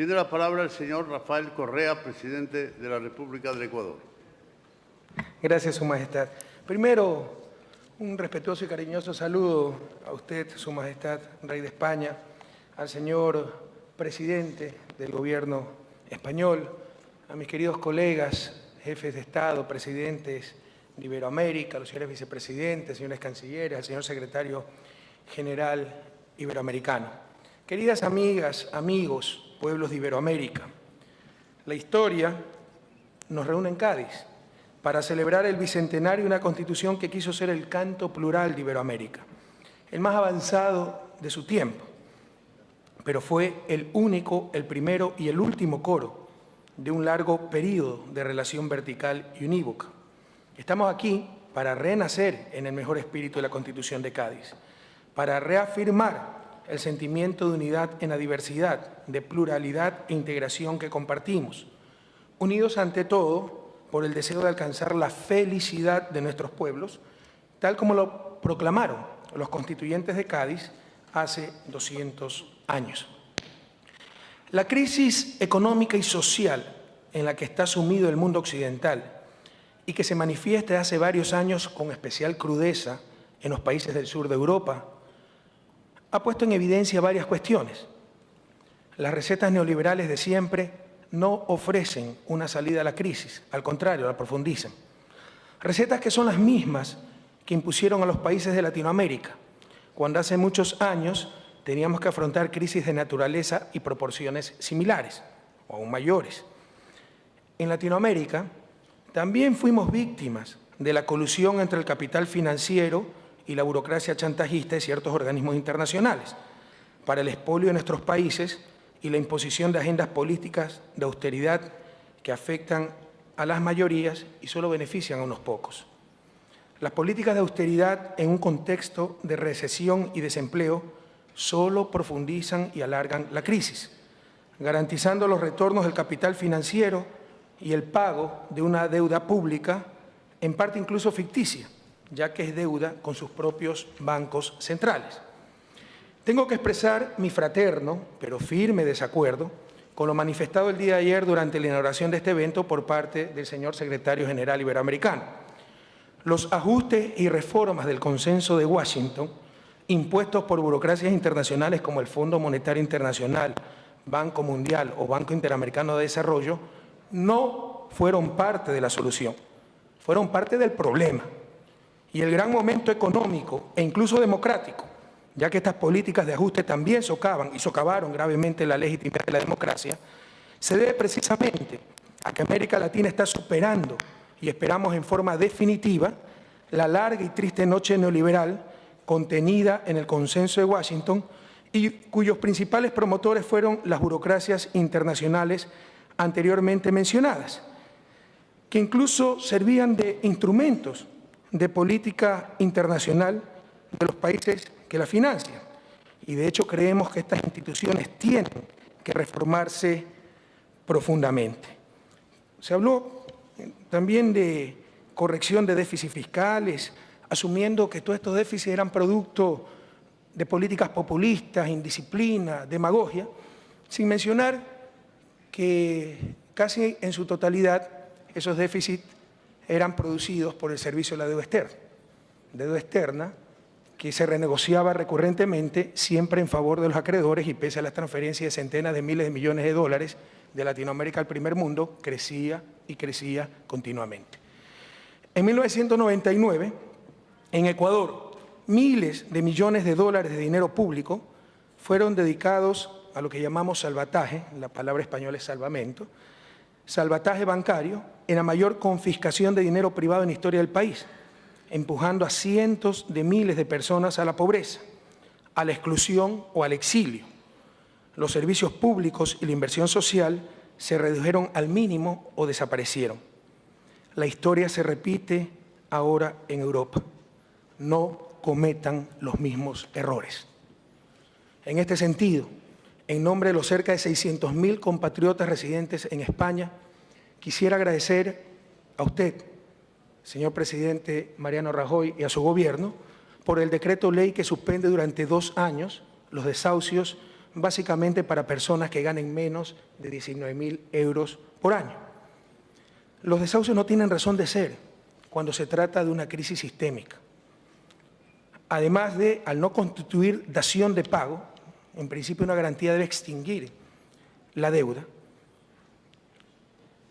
Tiene la palabra el señor Rafael Correa, presidente de la República del Ecuador. Gracias, Su Majestad. Primero, un respetuoso y cariñoso saludo a usted, Su Majestad, Rey de España, al señor presidente del Gobierno español, a mis queridos colegas, jefes de Estado, presidentes de Iberoamérica, a los señores vicepresidentes, señores cancilleres, al señor secretario general iberoamericano. Queridas amigas, amigos, pueblos de Iberoamérica, la historia nos reúne en Cádiz para celebrar el bicentenario de una Constitución que quiso ser el canto plural de Iberoamérica, el más avanzado de su tiempo, pero fue el único, el primero y el último coro de un largo período de relación vertical y unívoca. Estamos aquí para renacer en el mejor espíritu de la Constitución de Cádiz, para reafirmar el sentimiento de unidad en la diversidad, de pluralidad e integración que compartimos, unidos ante todo por el deseo de alcanzar la felicidad de nuestros pueblos, tal como lo proclamaron los constituyentes de Cádiz hace 200 años. La crisis económica y social en la que está sumido el mundo occidental y que se manifiesta hace varios años con especial crudeza en los países del sur de Europa, ha puesto en evidencia varias cuestiones. Las recetas neoliberales de siempre no ofrecen una salida a la crisis, al contrario, la profundizan. Recetas que son las mismas que impusieron a los países de Latinoamérica, cuando hace muchos años teníamos que afrontar crisis de naturaleza y proporciones similares, o aún mayores. En Latinoamérica también fuimos víctimas de la colusión entre el capital financiero y la burocracia chantajista de ciertos organismos internacionales para el expolio de nuestros países y la imposición de agendas políticas de austeridad que afectan a las mayorías y solo benefician a unos pocos. Las políticas de austeridad en un contexto de recesión y desempleo solo profundizan y alargan la crisis, garantizando los retornos del capital financiero y el pago de una deuda pública, en parte incluso ficticia, ya que es deuda con sus propios bancos centrales. Tengo que expresar mi fraterno, pero firme desacuerdo con lo manifestado el día de ayer durante la inauguración de este evento por parte del señor secretario general iberoamericano. Los ajustes y reformas del consenso de Washington, impuestos por burocracias internacionales como el Fondo Monetario Internacional, Banco Mundial o Banco Interamericano de Desarrollo, no fueron parte de la solución, fueron parte del problema. Y el gran momento económico e incluso democrático, ya que estas políticas de ajuste también socavan y socavaron gravemente la legitimidad de la democracia, se debe precisamente a que América Latina está superando, y esperamos en forma definitiva, la larga y triste noche neoliberal contenida en el consenso de Washington y cuyos principales promotores fueron las burocracias internacionales anteriormente mencionadas, que incluso servían de instrumentos de política internacional de los países que la financian. Y de hecho creemos que estas instituciones tienen que reformarse profundamente. Se habló también de corrección de déficits fiscales, asumiendo que todos estos déficits eran producto de políticas populistas, indisciplina, demagogia, sin mencionar que casi en su totalidad esos déficits eran producidos por el servicio de la deuda externa que se renegociaba recurrentemente siempre en favor de los acreedores y pese a las transferencias de centenas de miles de millones de dólares de Latinoamérica al primer mundo, crecía y crecía continuamente. En 1999, en Ecuador, miles de millones de dólares de dinero público fueron dedicados a lo que llamamos salvataje, la palabra española es salvamento, salvataje bancario en la mayor confiscación de dinero privado en la historia del país, empujando a cientos de miles de personas a la pobreza, a la exclusión o al exilio. Los servicios públicos y la inversión social se redujeron al mínimo o desaparecieron. La historia se repite ahora en Europa. No cometan los mismos errores. En este sentido, en nombre de los cerca de 600.000 compatriotas residentes en España, quisiera agradecer a usted, señor presidente Mariano Rajoy, y a su gobierno por el decreto ley que suspende durante 2 años los desahucios básicamente para personas que ganen menos de 19.000 euros por año. Los desahucios no tienen razón de ser cuando se trata de una crisis sistémica. Además de, al no constituir dación de pago, en principio una garantía debe extinguir la deuda.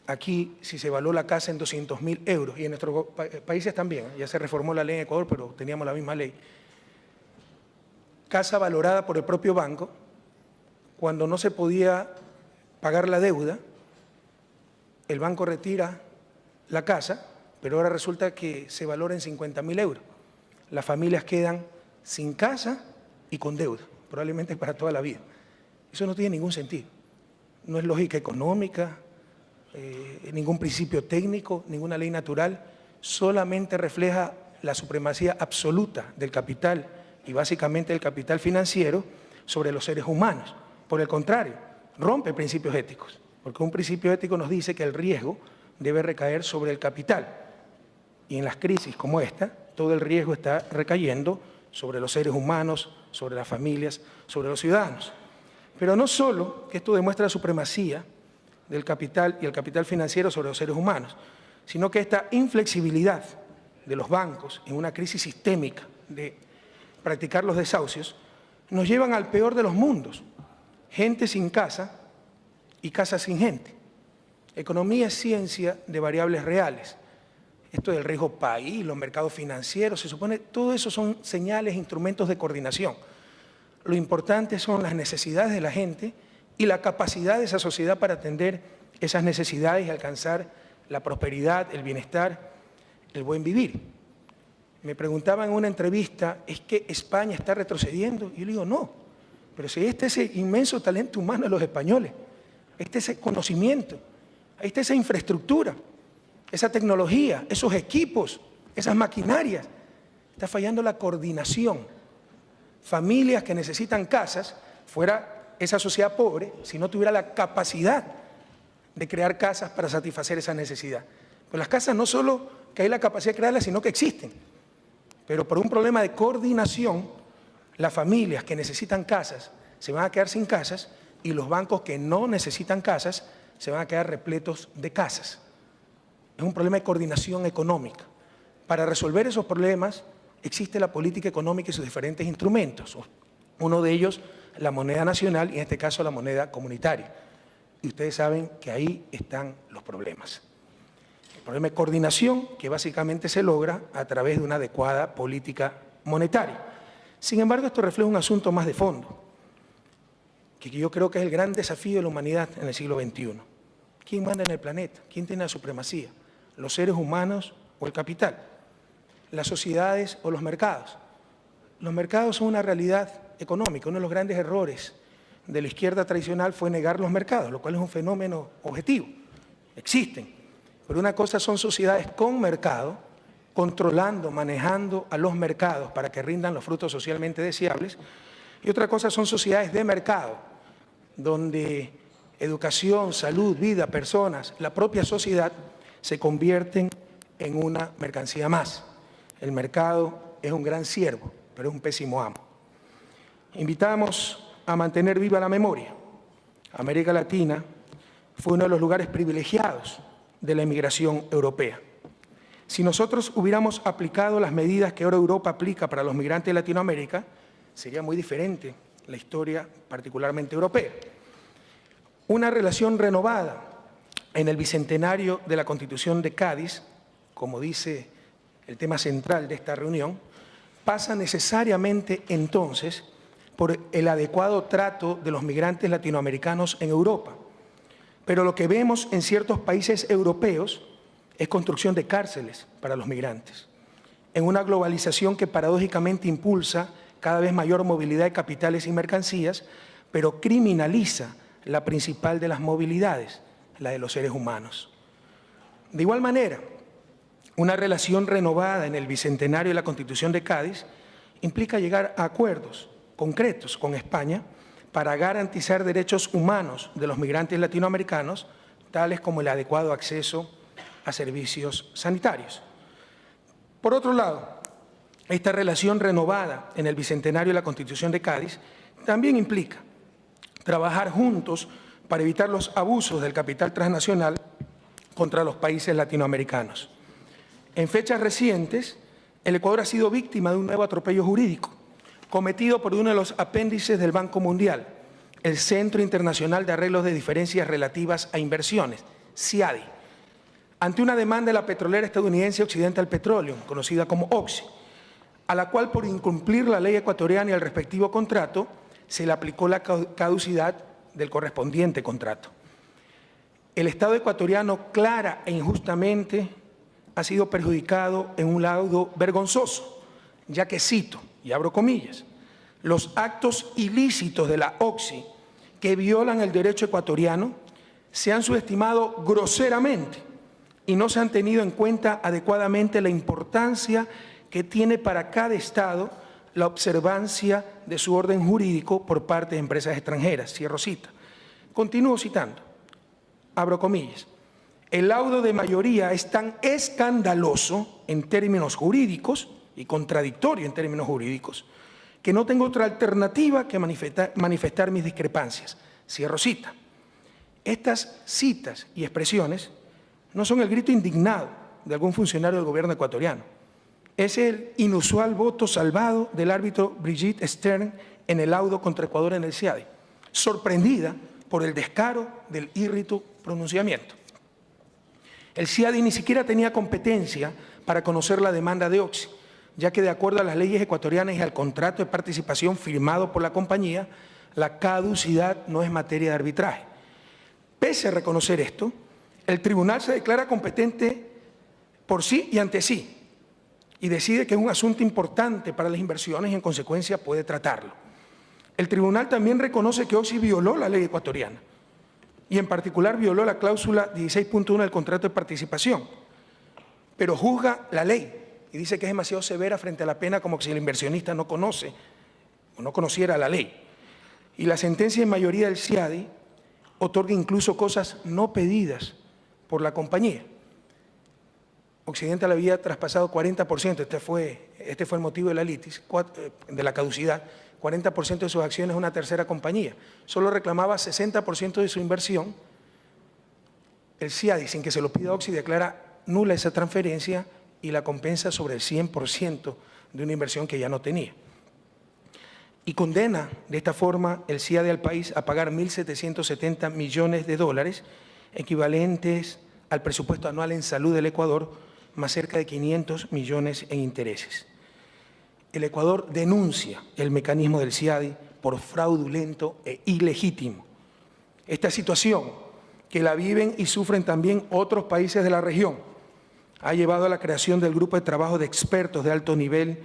Aquí, si se evaluó la casa en 200.000 euros, y en nuestros países también, ya se reformó la ley en Ecuador, pero teníamos la misma ley, casa valorada por el propio banco, cuando no se podía pagar la deuda, el banco retira la casa, pero ahora resulta que se valora en 50.000 euros. Las familias quedan sin casa y con deuda, probablemente para toda la vida. Eso no tiene ningún sentido. No es lógica económica, ningún principio técnico, ninguna ley natural, solamente refleja la supremacía absoluta del capital y básicamente del capital financiero sobre los seres humanos. Por el contrario, rompe principios éticos, porque un principio ético nos dice que el riesgo debe recaer sobre el capital. Y en las crisis como esta, todo el riesgo está recayendo sobre los seres humanos, sobre las familias, sobre los ciudadanos. Pero no solo que esto demuestra la supremacía del capital y el capital financiero sobre los seres humanos, sino que esta inflexibilidad de los bancos en una crisis sistémica de practicar los desahucios nos llevan al peor de los mundos: gente sin casa y casa sin gente. Economía es ciencia de variables reales. Esto del riesgo país, los mercados financieros, se supone, todo eso son señales, instrumentos de coordinación. Lo importante son las necesidades de la gente y la capacidad de esa sociedad para atender esas necesidades y alcanzar la prosperidad, el bienestar, el buen vivir. Me preguntaban en una entrevista, ¿es que España está retrocediendo? Y yo le digo, no, pero si este es ese inmenso talento humano de los españoles, este es ese conocimiento, ahí está esa infraestructura, esa tecnología, esos equipos, esas maquinarias. Está fallando la coordinación. Familias que necesitan casas, fuera esa sociedad pobre, si no tuviera la capacidad de crear casas para satisfacer esa necesidad. Pues las casas no solo que hay la capacidad de crearlas, sino que existen. Pero por un problema de coordinación, las familias que necesitan casas se van a quedar sin casas y los bancos que no necesitan casas se van a quedar repletos de casas. Es un problema de coordinación económica. Para resolver esos problemas existe la política económica y sus diferentes instrumentos. Uno de ellos, la moneda nacional y en este caso la moneda comunitaria. Y ustedes saben que ahí están los problemas. El problema de coordinación que básicamente se logra a través de una adecuada política monetaria. Sin embargo, esto refleja un asunto más de fondo, que yo creo que es el gran desafío de la humanidad en el siglo XXI. ¿Quién manda en el planeta? ¿Quién tiene la supremacía? ¿Los seres humanos o el capital? ¿Las sociedades o los mercados? Los mercados son una realidad económica. Uno de los grandes errores de la izquierda tradicional fue negar los mercados, lo cual es un fenómeno objetivo. Existen. Pero una cosa son sociedades con mercado, controlando, manejando a los mercados para que rindan los frutos socialmente deseables. Y otra cosa son sociedades de mercado, donde educación, salud, vida, personas, la propia sociedad se convierten en una mercancía más. El mercado es un gran siervo, pero es un pésimo amo. Invitamos a mantener viva la memoria. América Latina fue uno de los lugares privilegiados de la emigración europea. Si nosotros hubiéramos aplicado las medidas que ahora Europa aplica para los migrantes de Latinoamérica, sería muy diferente la historia particularmente europea. Una relación renovada en el bicentenario de la Constitución de Cádiz, como dice el tema central de esta reunión, pasa necesariamente entonces por el adecuado trato de los migrantes latinoamericanos en Europa. Pero lo que vemos en ciertos países europeos es construcción de cárceles para los migrantes, en una globalización que paradójicamente impulsa cada vez mayor movilidad de capitales y mercancías, pero criminaliza la principal de las movilidades, la de los seres humanos. De igual manera, una relación renovada en el bicentenario de la Constitución de Cádiz implica llegar a acuerdos concretos con España para garantizar derechos humanos de los migrantes latinoamericanos, tales como el adecuado acceso a servicios sanitarios. Por otro lado, esta relación renovada en el bicentenario de la Constitución de Cádiz también implica trabajar juntos para evitar los abusos del capital transnacional contra los países latinoamericanos. En fechas recientes, el Ecuador ha sido víctima de un nuevo atropello jurídico cometido por uno de los apéndices del Banco Mundial, el Centro Internacional de Arreglos de Diferencias Relativas a Inversiones, CIADI, ante una demanda de la petrolera estadounidense Occidental Petroleum, conocida como Oxy, a la cual por incumplir la ley ecuatoriana y el respectivo contrato, se le aplicó la caducidad del correspondiente contrato. El Estado ecuatoriano clara e injustamente ha sido perjudicado en un laudo vergonzoso, ya que cito, y abro comillas, los actos ilícitos de la Oxy que violan el derecho ecuatoriano se han subestimado groseramente y no se han tenido en cuenta adecuadamente la importancia que tiene para cada Estado la observancia de su orden jurídico por parte de empresas extranjeras. Cierro cita. Continúo citando, abro comillas. El laudo de mayoría es tan escandaloso en términos jurídicos y contradictorio en términos jurídicos que no tengo otra alternativa que manifestar mis discrepancias. Cierro cita. Estas citas y expresiones no son el grito indignado de algún funcionario del gobierno ecuatoriano. Es el inusual voto salvado del árbitro Brigitte Stern en el laudo contra Ecuador en el CIADI, sorprendida por el descaro del írrito pronunciamiento. El CIADI ni siquiera tenía competencia para conocer la demanda de Oxy, ya que de acuerdo a las leyes ecuatorianas y al contrato de participación firmado por la compañía, la caducidad no es materia de arbitraje. Pese a reconocer esto, el tribunal se declara competente por sí y ante sí, y decide que es un asunto importante para las inversiones y en consecuencia puede tratarlo. El tribunal también reconoce que Oxy violó la ley ecuatoriana y en particular violó la cláusula 16.1 del contrato de participación, pero juzga la ley y dice que es demasiado severa frente a la pena como si el inversionista no conoce o no conociera la ley. Y la sentencia en mayoría del CIADI otorga incluso cosas no pedidas por la compañía. Occidental había traspasado 40%, este fue el motivo de la litis, de la caducidad, 40% de sus acciones a una tercera compañía. Solo reclamaba 60% de su inversión. El CIADI, sin que se lo pida Oxy, declara nula esa transferencia y la compensa sobre el 100% de una inversión que ya no tenía. Y condena de esta forma el CIADI al país a pagar 1.770 millones de dólares, equivalentes al presupuesto anual en salud del Ecuador, más cerca de 500 millones en intereses. El Ecuador denuncia el mecanismo del CIADI por fraudulento e ilegítimo. Esta situación, que la viven y sufren también otros países de la región, ha llevado a la creación del grupo de trabajo de expertos de alto nivel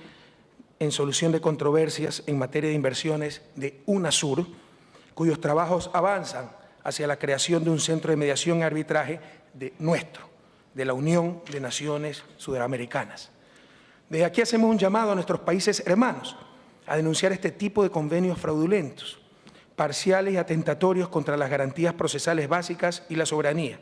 en solución de controversias en materia de inversiones de UNASUR, cuyos trabajos avanzan hacia la creación de un centro de mediación y arbitraje de la Unión de Naciones Sudamericanas. Desde aquí hacemos un llamado a nuestros países hermanos a denunciar este tipo de convenios fraudulentos, parciales y atentatorios contra las garantías procesales básicas y la soberanía.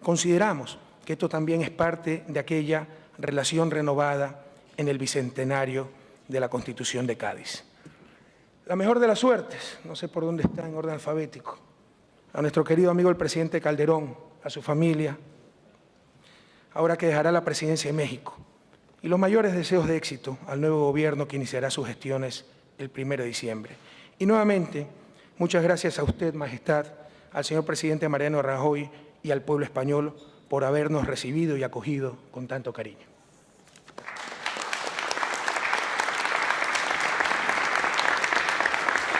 Consideramos que esto también es parte de aquella relación renovada en el bicentenario de la Constitución de Cádiz. La mejor de las suertes, no sé por dónde está en orden alfabético, a nuestro querido amigo el presidente Calderón, a su familia, ahora que dejará la presidencia de México, y los mayores deseos de éxito al nuevo gobierno que iniciará sus gestiones el 1 de diciembre. Y nuevamente, muchas gracias a usted, Majestad, al señor presidente Mariano Rajoy y al pueblo español por habernos recibido y acogido con tanto cariño.